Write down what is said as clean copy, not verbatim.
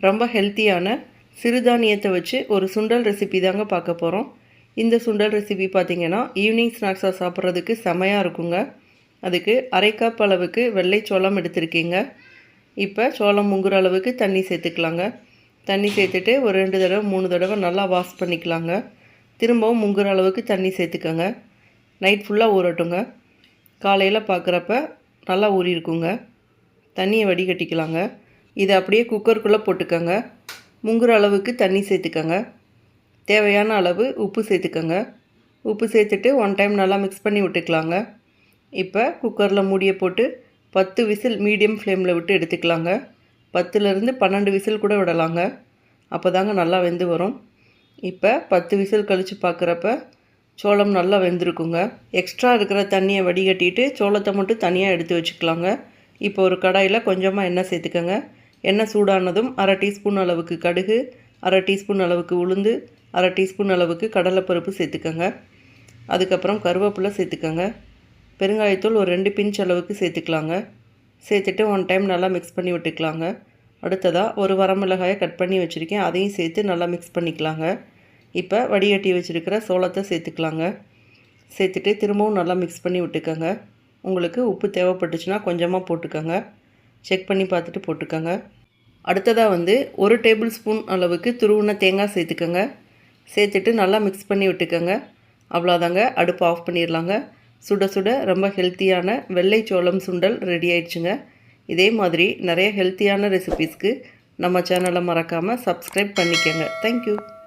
ரொம்ப ஹெல்த்தியான சிறுதானியத்தை வச்சு ஒரு சுண்டல் ரெசிபி தாங்க பார்க்க போகிறோம். இந்த சுண்டல் ரெசிபி பார்த்திங்கன்னா ஈவினிங் ஸ்நாக்ஸாக சாப்பிட்றதுக்கு செமையாக இருக்குங்க. அதுக்கு அரை கப் அளவுக்கு வெள்ளை சோளம் எடுத்திருக்கீங்க. இப்போ சோளம் முங்குற அளவுக்கு தண்ணி சேர்த்துக்கலாங்க. தண்ணி சேர்த்துட்டு ஒரு 2 தடவை 3 தடவை நல்லா வாஷ் பண்ணிக்கலாங்க. திரும்பவும் முங்குற அளவுக்கு தண்ணி சேர்த்துக்கோங்க. நைட் ஃபுல்லாக ஊறட்டுங்க. காலையில் பார்க்குறப்ப நல்லா ஊறியிருக்குங்க. தண்ணியை வடிகட்டிக்கலாங்க. இதை அப்படியே குக்கருக்குள்ளே போட்டுக்கோங்க. முங்குற அளவுக்கு தண்ணி சேர்த்துக்கோங்க. தேவையான அளவு உப்பு சேர்த்துக்கோங்க. உப்பு சேர்த்துட்டு 1 டைம் நல்லா மிக்ஸ் பண்ணி விட்டுக்கலாங்க. இப்போ குக்கரில் மூடியை போட்டு 10 விசில் மீடியம் ஃப்ளேமில் விட்டு எடுத்துக்கலாங்க. 10லேருந்து 12 விசில் கூட விடலாங்க. அப்போ தாங்க நல்லா வெந்து வரும். இப்போ 10 விசில் கழித்து பார்க்குறப்ப சோளம் நல்லா வெந்திருக்குங்க. எக்ஸ்ட்ரா இருக்கிற தண்ணியை வடிகட்டிட்டு சோளத்தை மட்டும் தனியாக எடுத்து வச்சுக்கலாங்க. இப்போ ஒரு கடாயில் கொஞ்சமாக எண்ணெய் சேர்த்துக்கோங்க. எண்ணெய் சூடானதும் 1/2 டீஸ்பூன் அளவுக்கு கடுகு, 1/2 டீஸ்பூன் அளவுக்கு உளுந்து, 1/2 டீஸ்பூன் அளவுக்கு கடலைப்பருப்பு சேர்த்துக்கோங்க. அதுக்கப்புறம் கருவேப்பிலை சேர்த்துக்கோங்க. பெருங்காயத்தூள் ஒரு 2 பிஞ்ச் அளவுக்கு சேர்த்துக்கலாங்க. சேர்த்துட்டு 1 டைம் நல்லா மிக்ஸ் பண்ணி விட்டுக்கலாங்க. அடுத்ததாக ஒரு வரமிளகாயை கட் பண்ணி வச்சுருக்கேன். அதையும் சேர்த்து நல்லா மிக்ஸ் பண்ணிக்கலாங்க. இப்போ வடிகட்டி வச்சுருக்கிற சோளத்தை சேர்த்துக்கலாங்க. சேர்த்துட்டு திரும்பவும் நல்லா மிக்ஸ் பண்ணி விட்டுக்கோங்க. உங்களுக்கு உப்பு தேவைப்பட்டுச்சுன்னா கொஞ்சமாக போட்டுக்கோங்க. செக் பண்ணி பார்த்துட்டு போட்டுக்கோங்க. அடுத்ததாக 1 டேபிள் ஸ்பூன் அளவுக்கு துருவின தேங்காய் சேர்த்துக்கோங்க. சேர்த்துட்டு நல்லா மிக்ஸ் பண்ணி விட்டுக்கோங்க. அவ்வளோதாங்க, அடுப்பு ஆஃப் பண்ணிடலாங்க. சுட சுட ரொம்ப ஹெல்த்தியான வெள்ளை சோளம் சுண்டல் ரெடி ஆயிடுச்சுங்க. இதே மாதிரி நிறைய ஹெல்த்தியான ரெசிபீஸ்க்கு நம்ம சேனலை மறக்காமல் சப்ஸ்கிரைப் பண்ணிக்கோங்க. தேங்க்யூ.